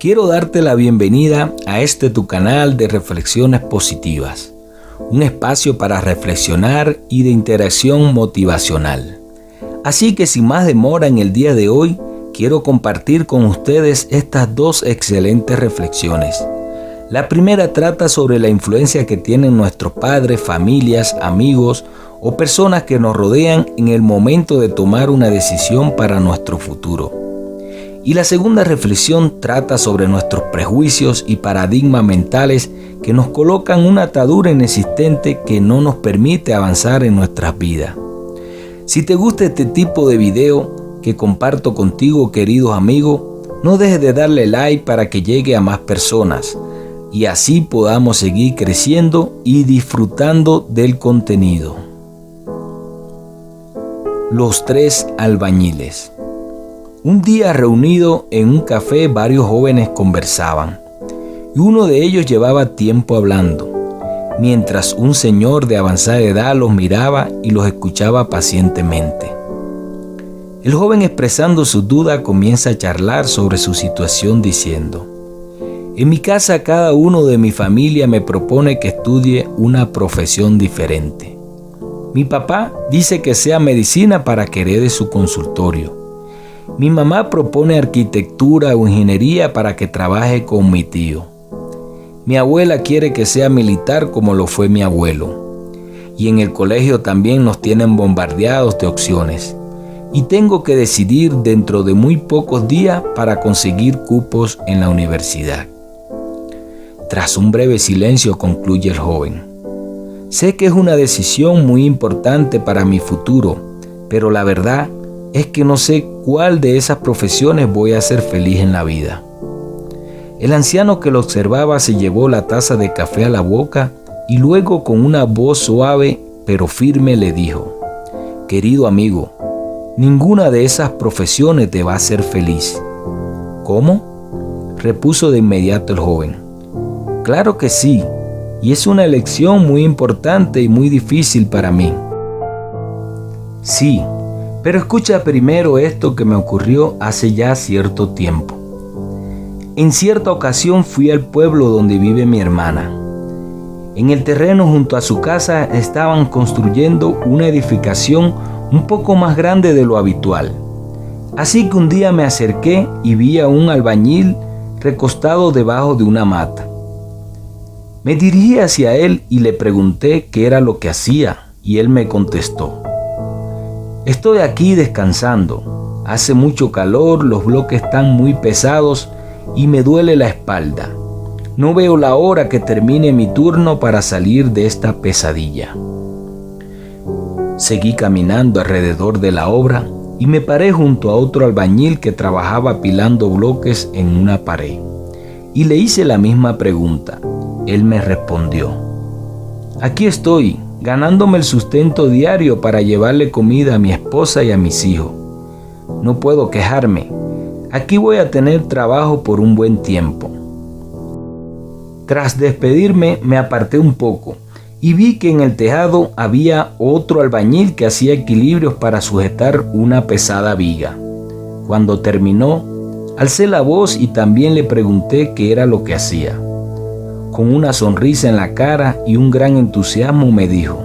Quiero darte la bienvenida a tu canal de Reflexiones Positivas, un espacio para reflexionar y de interacción motivacional. Así que sin más demora en el día de hoy, quiero compartir con ustedes estas dos excelentes reflexiones. La primera trata sobre la influencia que tienen nuestros padres, familias, amigos o personas que nos rodean en el momento de tomar una decisión para nuestro futuro. Y la segunda reflexión trata sobre nuestros prejuicios y paradigmas mentales que nos colocan una atadura inexistente que no nos permite avanzar en nuestras vidas. Si te gusta este tipo de video que comparto contigo, queridos amigos, no dejes de darle like para que llegue a más personas y así podamos seguir creciendo y disfrutando del contenido. Los tres albañiles. Un día reunido en un café, varios jóvenes conversaban y uno de ellos llevaba tiempo hablando, mientras un señor de avanzada edad los miraba y los escuchaba pacientemente. El joven, expresando su duda, comienza a charlar sobre su situación diciendo: en mi casa cada uno de mi familia me propone que estudie una profesión diferente. Mi papá dice que sea medicina para que herede su consultorio. Mi mamá propone arquitectura o ingeniería para que trabaje con mi tío. Mi abuela quiere que sea militar como lo fue mi abuelo. Y en el colegio también nos tienen bombardeados de opciones. Y tengo que decidir dentro de muy pocos días para conseguir cupos en la universidad. Tras un breve silencio concluye el joven: sé que es una decisión muy importante para mi futuro, pero la verdad es que no sé cuál de esas profesiones voy a ser feliz en la vida. El anciano que lo observaba se llevó la taza de café a la boca y luego, con una voz suave pero firme, le dijo: querido amigo, ninguna de esas profesiones te va a hacer feliz. ¿Cómo?, repuso de inmediato el joven. Claro que sí, y es una elección muy importante y muy difícil para mí. Sí, pero escucha primero esto que me ocurrió hace ya cierto tiempo. En cierta ocasión fui al pueblo donde vive mi hermana. En el terreno junto a su casa estaban construyendo una edificación un poco más grande de lo habitual. Así que un día me acerqué y vi a un albañil recostado debajo de una mata. Me dirigí hacia él y le pregunté qué era lo que hacía, y él me contestó: estoy aquí descansando. Hace mucho calor, los bloques están muy pesados y me duele la espalda. No veo la hora que termine mi turno para salir de esta pesadilla. Seguí caminando alrededor de la obra y me paré junto a otro albañil que trabajaba apilando bloques en una pared. Y le hice la misma pregunta. Él me respondió: aquí estoy, ganándome el sustento diario para llevarle comida a mi esposa y a mis hijos. No puedo quejarme. Aquí voy a tener trabajo por un buen tiempo. Tras despedirme, me aparté un poco y vi que en el tejado había otro albañil que hacía equilibrios para sujetar una pesada viga. Cuando terminó, alcé la voz y también le pregunté qué era lo que hacía. Con una sonrisa en la cara y un gran entusiasmo me dijo: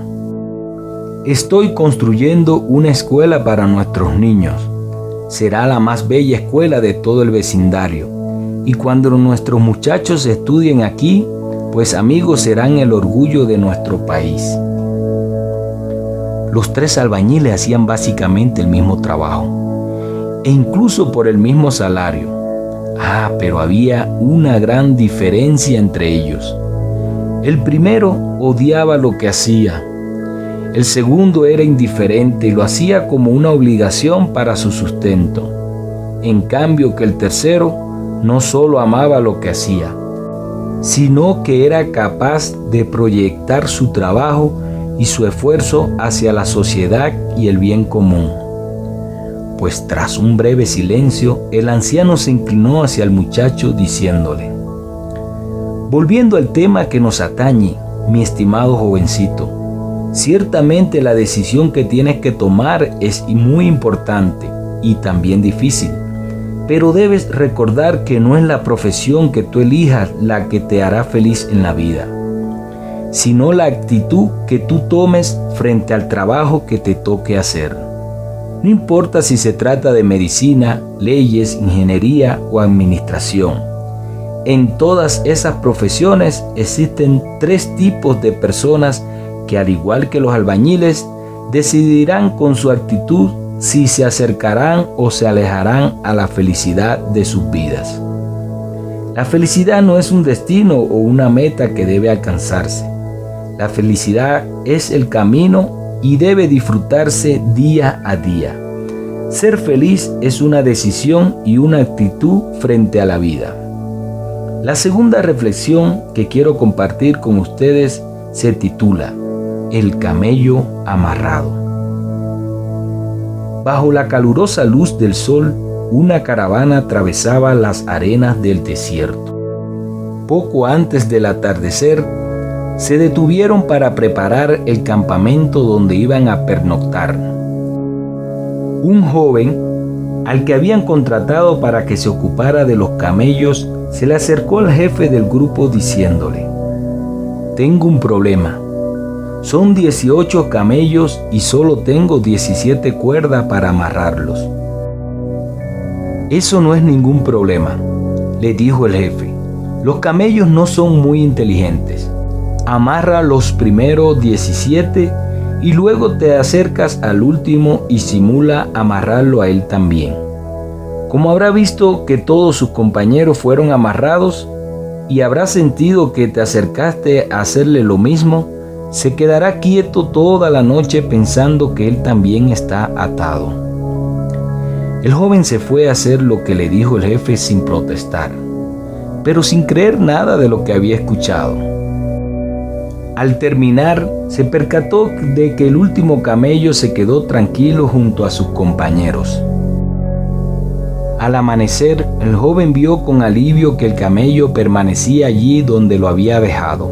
estoy construyendo una escuela para nuestros niños. Será la más bella escuela de todo el vecindario. Y cuando nuestros muchachos estudien aquí, pues amigos, serán el orgullo de nuestro país. Los tres albañiles hacían básicamente el mismo trabajo, e incluso por el mismo salario. Pero había una gran diferencia entre ellos. El primero odiaba lo que hacía. El segundo era indiferente y lo hacía como una obligación para su sustento. En cambio que el tercero no solo amaba lo que hacía, sino que era capaz de proyectar su trabajo y su esfuerzo hacia la sociedad y el bien común. Pues tras un breve silencio, el anciano se inclinó hacia el muchacho diciéndole: volviendo al tema que nos atañe, mi estimado jovencito, ciertamente la decisión que tienes que tomar es muy importante y también difícil. Pero debes recordar que no es la profesión que tú elijas la que te hará feliz en la vida, sino la actitud que tú tomes frente al trabajo que te toque hacer. No importa si se trata de medicina, leyes, ingeniería o administración. En todas esas profesiones existen 3 tipos de personas que, al igual que los albañiles, decidirán con su actitud si se acercarán o se alejarán a la felicidad de sus vidas. La felicidad no es un destino o una meta que debe alcanzarse. La felicidad es el camino y debe disfrutarse día a día. Ser feliz es una decisión y una actitud frente a la vida. La segunda reflexión que quiero compartir con ustedes se titula El camello amarrado. Bajo la calurosa luz del sol, una caravana atravesaba las arenas del desierto. Poco antes del atardecer, se detuvieron para preparar el campamento donde iban a pernoctar. Un joven, al que habían contratado para que se ocupara de los camellos, se le acercó al jefe del grupo diciéndole: «Tengo un problema. Son 18 camellos y solo tengo 17 cuerdas para amarrarlos». «Eso no es ningún problema», le dijo el jefe. «Los camellos no son muy inteligentes. Amarra los primeros 17 y luego te acercas al último y simula amarrarlo a él también. Como habrá visto que todos sus compañeros fueron amarrados y habrá sentido que te acercaste a hacerle lo mismo, se quedará quieto toda la noche pensando que él también está atado». El joven se fue a hacer lo que le dijo el jefe sin protestar, pero sin creer nada de lo que había escuchado. Al terminar, se percató de que el último camello se quedó tranquilo junto a sus compañeros. Al amanecer, el joven vio con alivio que el camello permanecía allí donde lo había dejado.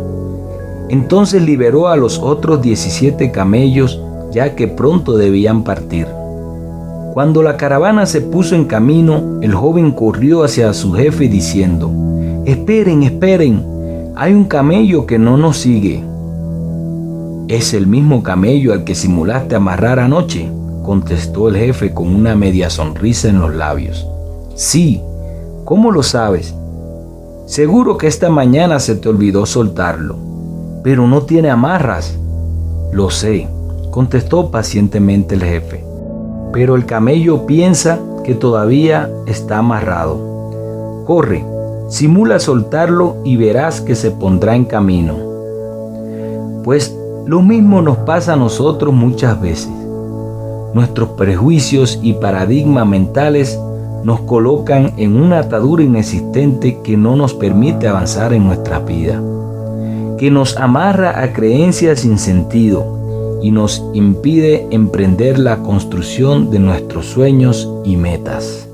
Entonces liberó a los otros 17 camellos, ya que pronto debían partir. Cuando la caravana se puso en camino, el joven corrió hacia su jefe diciendo: «Esperen, esperen, hay un camello que no nos sigue». «Es el mismo camello al que simulaste amarrar anoche», contestó el jefe con una media sonrisa en los labios. «Sí, ¿cómo lo sabes? Seguro que esta mañana se te olvidó soltarlo, pero no tiene amarras». «Lo sé», contestó pacientemente el jefe, «pero el camello piensa que todavía está amarrado. Corre, simula soltarlo y verás que se pondrá en camino». Pues lo mismo nos pasa a nosotros muchas veces. Nuestros prejuicios y paradigmas mentales nos colocan en una atadura inexistente que no nos permite avanzar en nuestra vida, que nos amarra a creencias sin sentido y nos impide emprender la construcción de nuestros sueños y metas.